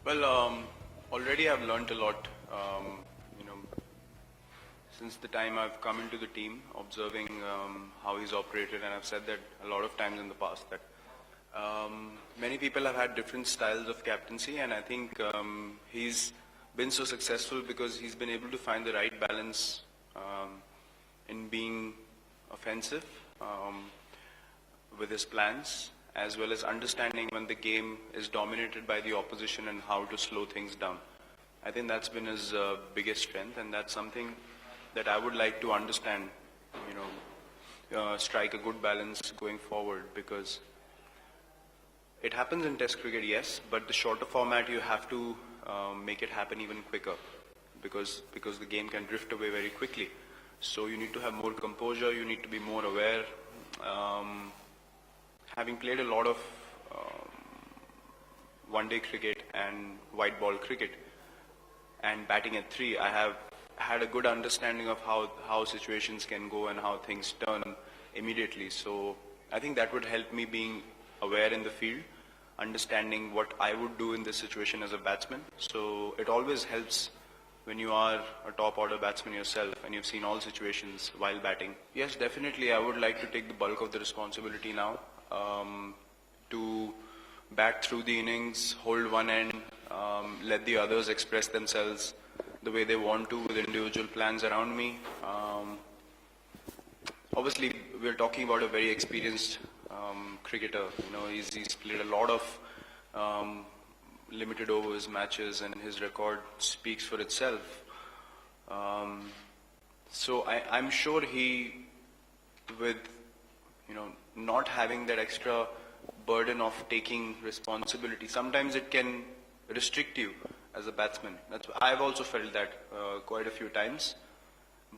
Well, already I've learned a lot, you know, since the time I've come into the team, observing how he's operated, and I've said that a lot of times in the past that many people have had different styles of captaincy, and I think he's been so successful because he's been able to find the right balance in being offensive with his plans, as well as understanding when the game is dominated by the opposition and how to slow things down. I think that's been his biggest strength, and that's something that I would like to understand, strike a good balance going forward, because it happens in Test cricket, yes, but the shorter format you have to make it happen even quicker, because the game can drift away very quickly. So you need to have more composure, you need to be more aware. Having played a lot of one-day cricket and white ball cricket and batting at 3, I have had a good understanding of how situations can go and how things turn immediately. So I think that would help me being aware in the field, understanding what I would do in this situation as a batsman. So it always helps when you are a top order batsman yourself and you've seen all situations while batting. Yes, definitely I would like to take the bulk of the responsibility now, to bat through the innings, hold one end, let the others express themselves the way they want to with individual plans around me. Obviously, we're talking about a very experienced cricketer. He's played a lot of limited overs matches, and his record speaks for itself. So I'm sure he, with not having that extra burden of taking responsibility, sometimes it can restrict you as a batsman. I've also felt that quite a few times,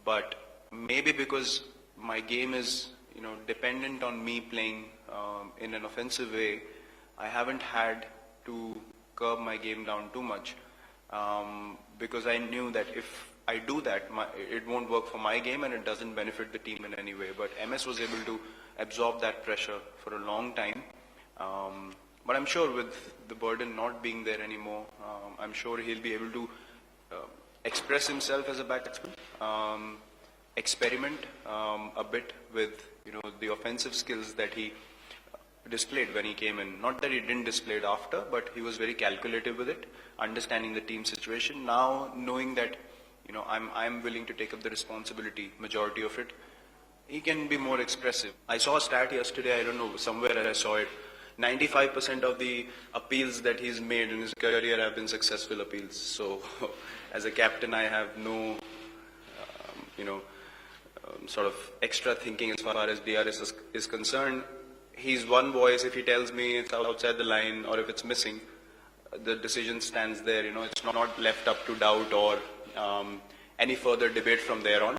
but maybe because my game is dependent on me playing in an offensive way, I haven't had to curb my game down too much, because I knew that if I do that, it won't work for my game and it doesn't benefit the team in any way. But MS was able to absorb that pressure for a long time. But I'm sure with the burden not being there anymore, I'm sure he'll be able to express himself as a batsman, experiment a bit with the offensive skills that he displayed when he came in. Not that he didn't display it after, but he was very calculative with it, understanding the team situation. Now knowing that I'm willing to take up the responsibility, majority of it, he can be more expressive. I saw a stat yesterday, I don't know, somewhere I saw it. 95% of the appeals that he's made in his career have been successful appeals. So as a captain, I have no, sort of extra thinking as far as DRS is concerned. He's one voice. If he tells me it's outside the line or if it's missing, the decision stands there. It's not left up to doubt or any further debate from there on.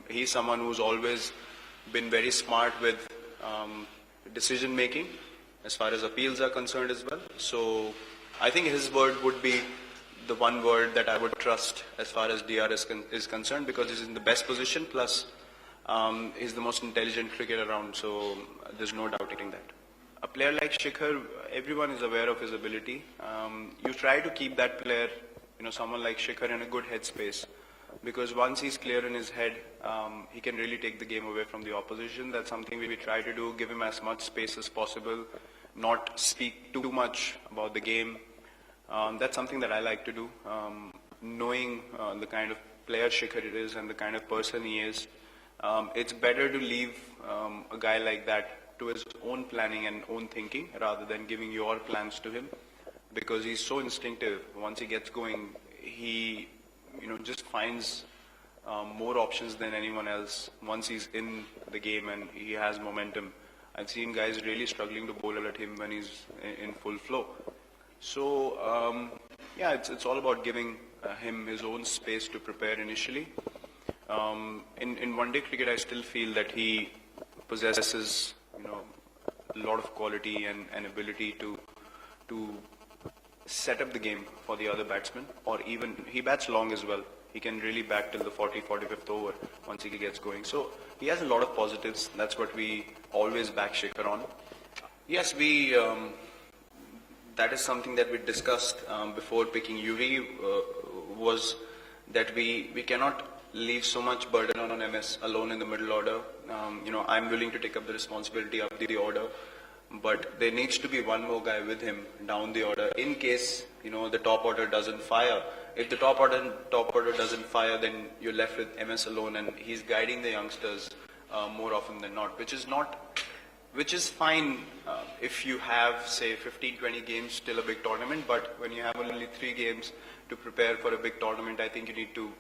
He's someone who's always been very smart with decision making as far as appeals are concerned as well. So I think his word would be the one word that I would trust as far as DRS is concerned, because he's in the best position, plus he's the most intelligent cricketer around, so there's no doubting that. A player like Shikhar, everyone is aware of his ability. You try to keep that player, someone like Shikhar, in a good headspace, because once he's clear in his head, he can really take the game away from the opposition. That's something we try to do, give him as much space as possible, not speak too much about the game. That's something that I like to do. Knowing the kind of player Shikhar is and the kind of person he is, it's better to leave a guy like that to his own planning and own thinking rather than giving your plans to him, because he's so instinctive. Once he gets going, he just finds more options than anyone else once he's in the game and he has momentum. I've seen guys really struggling to bowl at him when he's in full flow. So yeah, it's all about giving him his own space to prepare initially. In one-day cricket, I still feel that he possesses a lot of quality and ability to set up the game for the other batsmen, or even he bats long as well. He can really bat till the 45th over once he gets going. So he has a lot of positives. That's what we always back Shikhar on. Yes, that is something that we discussed before picking UV, was that we cannot leave so much burden on MS alone in the middle order. I'm willing to take up the responsibility of the order, but there needs to be one more guy with him down the order in case the top order doesn't fire. If the top order doesn't fire, then you're left with MS alone, and he's guiding the youngsters more often than not, which is fine if you have, say, 15-20 games till a big tournament. But when you have only 3 games to prepare for a big tournament, I think you need to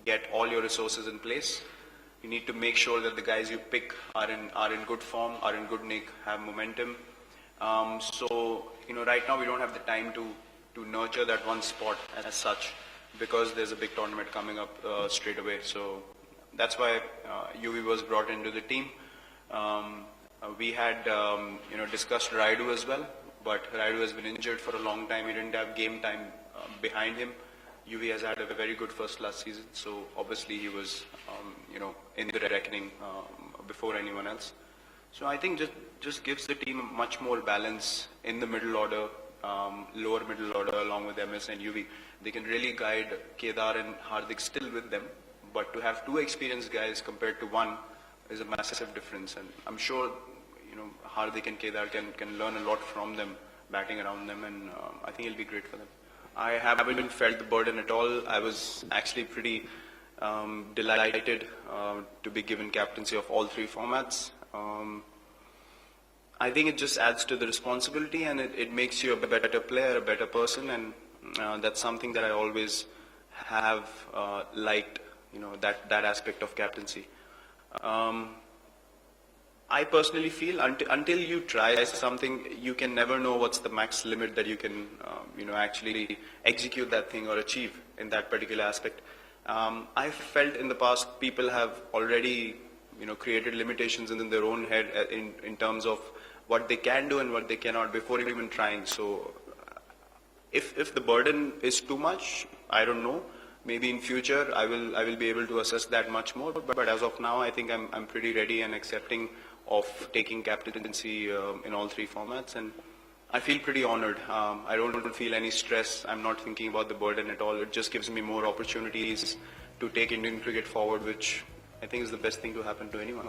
get all your resources in place. You need to make sure that the guys you pick are in good form, are in good nick, have momentum. So right now we don't have the time to nurture that one spot as such, because there's a big tournament coming up straight away. So that's why UV was brought into the team. We had discussed Raidu as well, but Raidu has been injured for a long time. He didn't have game time behind him. UV has had a very good first class season, so obviously he was in the reckoning before anyone else. So I think just gives the team much more balance in the middle order, lower middle order, along with MS and UV. They can really guide Kedar and Hardik still with them, but to have 2 experienced guys compared to 1 is a massive difference, and I'm sure Hardik and Kedar can learn a lot from them, batting around them, and I think it'll be great for them. I haven't felt the burden at all. I was actually pretty delighted to be given captaincy of all 3 formats. I think it just adds to the responsibility, and it makes you a better player, a better person, and that's something that I always have liked, that aspect of captaincy. I personally feel until you try something, you can never know what's the max limit that you can, actually execute that thing or achieve in that particular aspect. I felt in the past people have already, created limitations in their own head in terms of what they can do and what they cannot before even trying. So if the burden is too much, I don't know. Maybe in future I will be able to assess that much more. But as of now, I think I'm pretty ready and accepting of taking captaincy in all 3 formats, and I feel pretty honored. I don't feel any stress. I'm not thinking about the burden at all. It just gives me more opportunities to take Indian cricket forward, which I think is the best thing to happen to anyone.